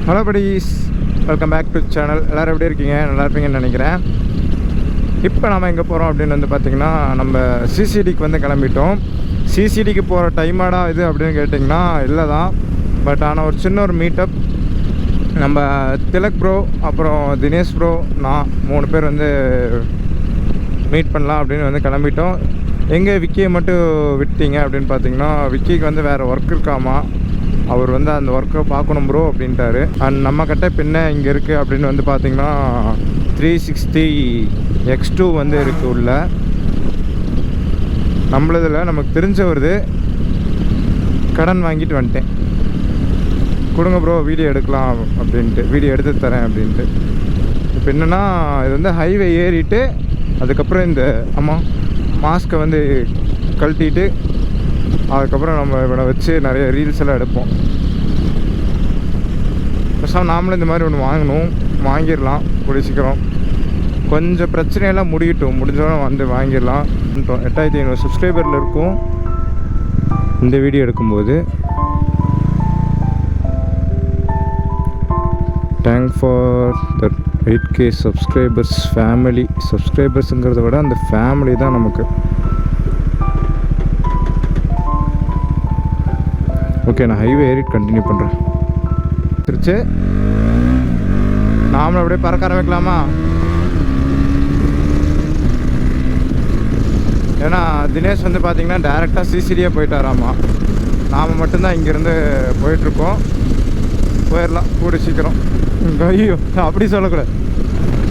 Hello buddies, welcome back to channel. எல்லோரும் எப்படி இருக்கீங்க? நல்லா இருப்பீங்கன்னு நினைக்கிறேன். இப்போ நம்ம எங்கே போகிறோம் அப்படின்னு வந்து பார்த்திங்கன்னா, நம்ம சிசிடிக்கு வந்து கிளம்பிட்டோம். சிசிடிக்கு போகிற டைமாடா இது அப்படின்னு கேட்டிங்கன்னா இல்லை தான். பட் ஆனால் ஒரு சின்ன ஒரு மீட்டப், நம்ம திலக் ப்ரோ, அப்புறம் தினேஷ் ப்ரோ, நான் 3 பேர் வந்து மீட் பண்ணலாம் அப்படின்னு வந்து கிளம்பிட்டோம். எங்கே விக்கியை மட்டும் விட்டீங்க அப்படின்னு பார்த்தீங்கன்னா, விக்கிக்கு வந்து வேறு ஒர்க் இருக்காமா. அவர் வந்து அந்த ஒர்க்கை பார்க்கணும் ப்ரோ அப்படின்ட்டாரு. அண்ட் நம்மக்கிட்ட பின்ன இங்கே இருக்குது அப்படின்னு வந்து பார்த்திங்கன்னா 360 X2 வந்து இருக்குது உள்ள. நம்மளதில் நமக்கு தெரிஞ்ச வருது, கடன் வாங்கிட்டு வந்துட்டேன். கொடுங்க ப்ரோ வீடியோ எடுக்கலாம் அப்படின்ட்டு, வீடியோ எடுத்து தரேன் அப்படின்ட்டு. இப்போ என்னென்னா, இது வந்து ஹைவே ஏறிட்டு அதுக்கப்புறம் இந்த மாஸ்க்கை வந்து கழட்டிட்டு அதுக்கப்புறம் நம்ம இவனை வச்சு நிறைய ரீல்ஸ் எல்லாம் எடுப்போம். ஃபஸ்ட்டாக நாமளும் இந்த மாதிரி ஒன்று வாங்கிடலாம் கூடிய சீக்கிரம். கொஞ்சம் பிரச்சனையெல்லாம் முடிஞ்சோன்னா வந்து வாங்கிடலாம். 8500 சப்ஸ்கிரைபரில் இருக்கும் இந்த வீடியோ எடுக்கும்போது. Thank for the 8K subscribers family. சப்ஸ்கிரைபர்ஸுங்கிறத விட அந்த ஃபேமிலி தான் நமக்கு. ஓகே, நான் ஹைவே ஏறிட்டு கண்டினியூ பண்ணுறேன். திருச்சி நாமளும் அப்படியே பறக்க ஆரம்பிக்கலாமா? ஏன்னா தினேஷ் வந்து பார்த்திங்கன்னா டேரெக்டாக சிசிடியாக போயிட்டாராமா. நாம் மட்டும்தான் இங்கேருந்து போயிட்டுருக்கோம். போயிடலாம் கூடி சீக்கிரம். ஐயோ, அப்படி சொல்லக்கூடாது.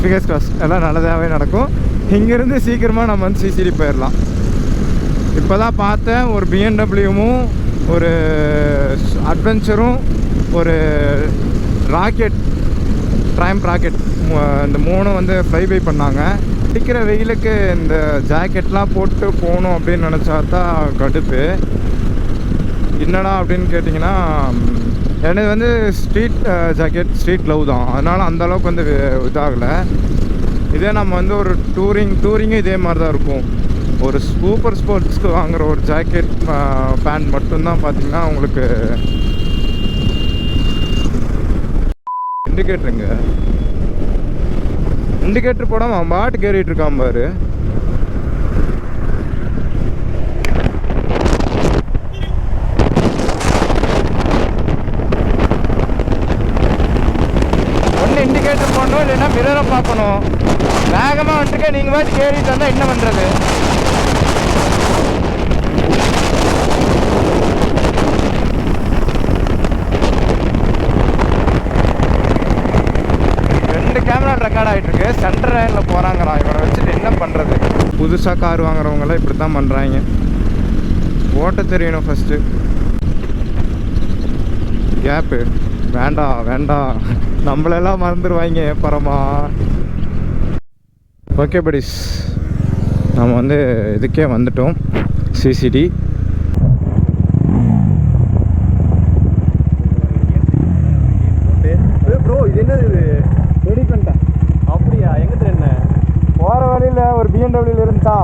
ஃபிங்கர்ஸ் கிராஸ், எல்லாம் நல்லதாகவே நடக்கும். இங்கேருந்து சீக்கிரமாக நம்ம வந்து சிசிடி போயிடலாம். இப்போ தான் பார்த்தேன், ஒரு பிஎன்டபிள்யூவும் ஒரு அட்வென்ச்சரும் ஒரு ட்ரைம்ப் ராக்கெட், இந்த 3 வந்து ஃப்ளைபை பண்ணாங்க. அடிக்கிற வெயிலுக்கு இந்த ஜாக்கெட்லாம் போட்டு போகணும் அப்படின்னு நினச்சா தான் கடுப்பு. என்னடா அப்படின்னு கேட்டிங்கன்னா, எனது வந்து ஸ்ட்ரீட் க்ளவ் தான், அதனால் அந்தளவுக்கு வந்து இதாகலை. இதே நம்ம வந்து ஒரு டூரிங்கும் இதே மாதிரி தான் இருக்கும். ஒரு சூப்பர் ஸ்போர்ட்ஸ்க்கு வாங்குகிற ஒரு ஜாக்கெட் பேண்ட் மட்டும்தான் பார்த்திங்கன்னா உங்களுக்கு இண்டிகேட்டர் போடாமல் அவன் பாட்டுக்கு ஏறிட்டு இருக்கான் பாரு. ஒன்று இண்டிகேட்டர் போடணும், இல்லைன்னா மிரரை பார்க்கணும். வேகமாக வந்துட்டு நீங்கள் பாட்டுக்கு ஏறிட்டு வந்தால் என்ன பண்ணுறது? கேமரா ரெக்கார்ட் ஆகிட்டுருக்கு. சென்டர் லைனில் போகிறாங்கண்ணா. இவனை வச்சுட்டு என்ன பண்ணுறது? புதுசாக கார் வாங்குறவங்களாம் இப்படி தான் பண்ணுறாங்க. ஓட்ட தெரியணும் ஃபஸ்ட்டு. கேப்பு வேண்டாம் நம்மளெல்லாம் மறந்துடுவாங்க பரமா. ஓகே படிஸ், நம்ம வந்து இதுக்கே வந்துட்டோம், சிசிடி. ப்ரோ இது என்னது? இது ரெடி பண்ணிட்டேன். அப்படியா? எங்கிட்ட என்ன போகிற வழியில் ஒரு பிஎன்டபிள்யூ இருந்துச்சா,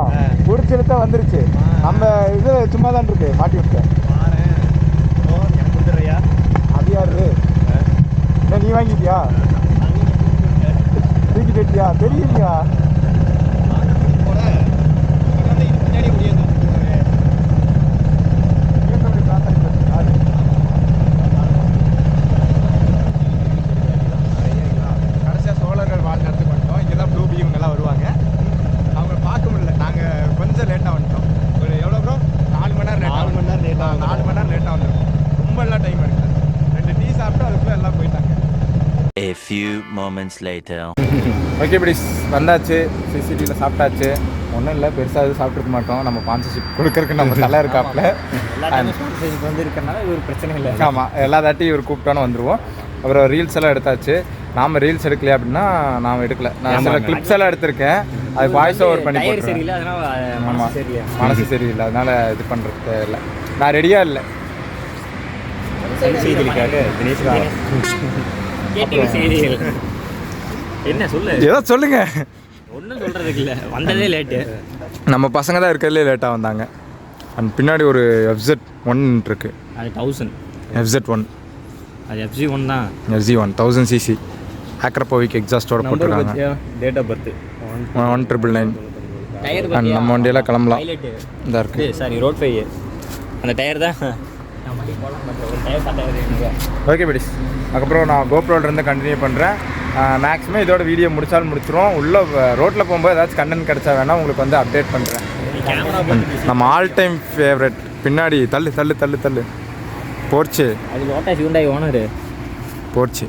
பிடிச்சிருத்தா வந்துருச்சு. நம்ம இது சும்மா தான் இருக்கு, மாட்டி விட்டேன். எனக்கு கொடுத்துறியா? அது யாரு? இல்லை நீ வாங்கிட்டியா? தூக்கி போயிட்டியா? தெரியலையா? A few moments later. Okay பிடிஸ், வந்தாச்சு. சிசிடியில் சாப்பிட்டாச்சு. ஒன்றும் இல்லை, பெருசாக எதுவும் சாப்பிட்ருக்க மாட்டோம். நம்ம ஸ்பான்சர்ஷிப் கொடுக்கறதுக்கு நம்ம தலை இருக்காப்புல வந்து இருக்கிறனால இது ஒரு பிரச்சனை இல்லை. ஆமாம், எல்லா தாட்டியும் இவர் கூப்பிட்டோன்னு வந்துடுவோம். அப்புறம் ரீல்ஸ் எல்லாம் எடுத்தாச்சு. நாம் ரீல்ஸ் எடுக்கலையா அப்படின்னா நாம் எடுக்கல. நான் சில கிளிப்ஸ் எல்லாம் எடுத்திருக்கேன், அது வாய்ஸ் ஓவர் பண்ணி போட்டுருக்கேன். ஆமாம், மனசு சரியில்லை, அதனால் இது பண்ணுறது இல்லை. நான் ரெடியாக இல்லை. என்ன சொல்லு, ஏதோ சொல்லுங்க. ஒன்றும் சொல்கிறதுக்கு இல்லை, வந்ததே லேட்டு. நம்ம பசங்க தான் இருக்கிறதுலே லேட்டாக வந்தாங்க. அண்ட் பின்னாடி ஒரு FZ1 இருக்குது, அது 1000 FZ1 அது FC1 தான். FZ1 1000cc ஆக்ரப்போவிக் எக்ஸாஸ்டோட போட்டிருக்காங்க. Date of birth 1999. Tyre and நம்ம வண்டியெல்லாம் கிளம்பலாம். இதாக இருக்குது. சாரி ரோட் ஃபை அந்த டயர் தான். Okay buddies. அதுக்கப்புறம் நான் கோப்ரோலேருந்து கண்டினியூ பண்ணுறேன். மேக்ஸிமம் இதோட வீடியோ முடிச்சாலும் முடிச்சிடும். உள்ளே ரோட்டில் போகும்போது ஏதாச்சும் கண்டென்ட் கிடச்சா வேணால் உங்களுக்கு வந்து அப்டேட் பண்ணுறேன். நம்ம ஆல் டைம் ஃபேவரட் பின்னாடி தள்ளு தள்ளு தள்ளு தள்ளு போர்ச்சு. அது லோட்டாஸ் ஹியூண்டாய் ஓனர் போர்ச்சு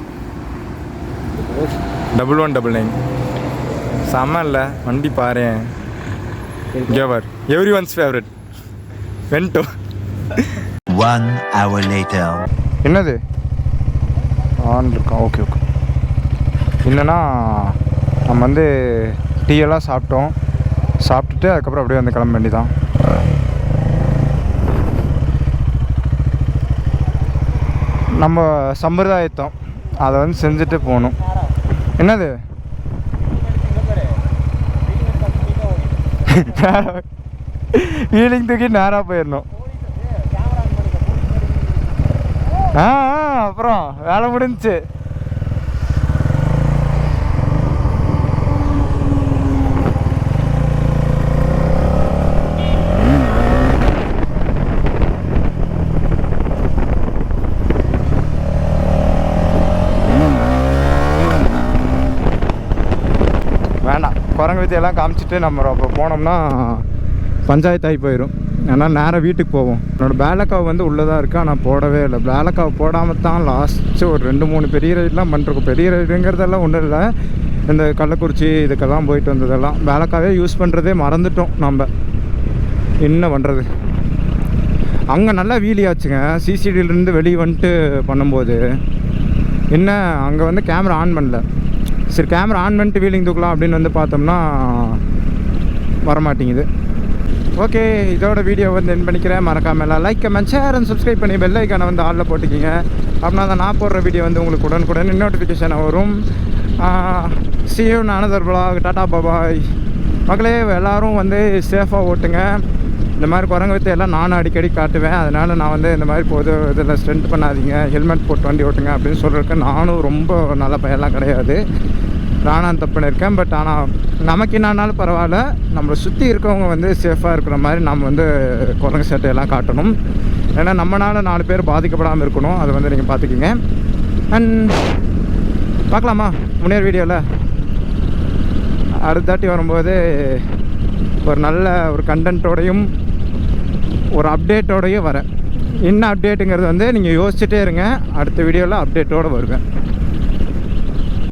1199 செம்ம இல்லை வண்டி பாரு. கேவர் everyone's favourite Vento. 1 hour later. என்னது ஆன் இருக்கா? Okay okay. என்னென்னா நம்ம வந்து டீ எல்லாம் சாப்பிட்டுட்டு அதுக்கப்புறம் அப்படியே வந்து கிளம்ப வேண்டியதான். நம்ம சம்பிரதாயத்தம் அதை வந்து செஞ்சுட்டு போகணும். என்னது வீலிங் தூக்கி நேராக போயிடணும். அப்புறம் வேலை முடிஞ்சிச்சு. வேண்டாம் குரங்கு வித்தையெல்லாம் காமிச்சிட்டு நம்ம அப்போ போனோம்னா பஞ்சாயத்து ஆகி போயிடும். ஏன்னா நேராக வீட்டுக்கு போவோம். என்னோடய பேலக்காவை வந்து உள்ளே தான் இருக்குது, ஆனால் போடவே இல்லை. பேலக்காவை போடாமல் தான் லாஸ்ட்டு ஒரு 2-3 பெரிய ரைடெலாம் பண்ணிருக்கோம். பெரிய ரைடுங்கிறதெல்லாம் ஒன்றும் இல்லை, இந்த கள்ளக்குறிச்சி இதுக்கெல்லாம் போயிட்டு வந்ததெல்லாம் பேலக்காவே யூஸ் பண்ணுறதே மறந்துட்டோம். நம்ம என்ன பண்ணுறது. அங்கே நல்லா வீலியாச்சுங்க. சிசிடியிலேருந்து வெளியே வந்துட்டு பண்ணும்போது என்ன அங்கே வந்து கேமரா ஆன் பண்ணல. சரி கேமரா ஆன் பண்ணிட்டு வீலிங் தூக்கலாம் அப்படின்னு வந்து பார்த்தோம்னா வரமாட்டேங்குது. ஓகே, இதோட வீடியோ வந்து என் பண்ணிக்கிறேன். மறக்காமல் எல்லாம் like comment share and subscribe பண்ணி பெல் ஐக்கானை வந்து ஆளில் போட்டுக்கிங்க. அப்படின்னா தான் நான் போடுற வீடியோ வந்து உங்களுக்கு உடனுக்குடன் நோட்டிஃபிகேஷன் வரும். see you in another vlog. Tata பாபாய் மக்களே. எல்லோரும் வந்து சேஃபாக ஓட்டுங்க. இந்த மாதிரி குரங்கு வித்தை எல்லாம் நானும் அடிக்கடி காட்டுவேன். அதனால் நான் வந்து இந்த மாதிரி பொது இதில் ஸ்ட்ரென்த் பண்ணாதீங்க, ஹெல்மெட் போட்டு வண்டி ஓட்டுங்க அப்படின்னு சொல்கிறதுக்கு நானும் ரொம்ப நல்ல பையெல்லாம் கிடையாது. நானும் தப்பு பண்ணியிருக்கேன். பட் ஆனால் நமக்கு என்னானாலும் பரவாயில்ல, நம்மளை சுற்றி இருக்கவங்க வந்து சேஃபாக இருக்கிற மாதிரி நம்ம வந்து குரங்கு சேட்டையெல்லாம் காட்டணும். ஏன்னா நம்மளால் 4 பேர் பாதிக்கப்படாமல் இருக்கணும். அதை வந்து நீங்கள் பார்த்துக்கிங்க. அண்ட் பார்க்கலாமா முன்னேறு வீடியோவில் அடுத்த தாட்டி வரும்போது ஒரு நல்ல ஒரு கண்டென்ட்டோடையும் ஒரு அப்டேட்டோடையும் வரேன். என்ன அப்டேட்டுங்கிறது வந்து நீங்கள் யோசிச்சுட்டே இருங்க. அடுத்த வீடியோவில் அப்டேட்டோடு வருவேன்.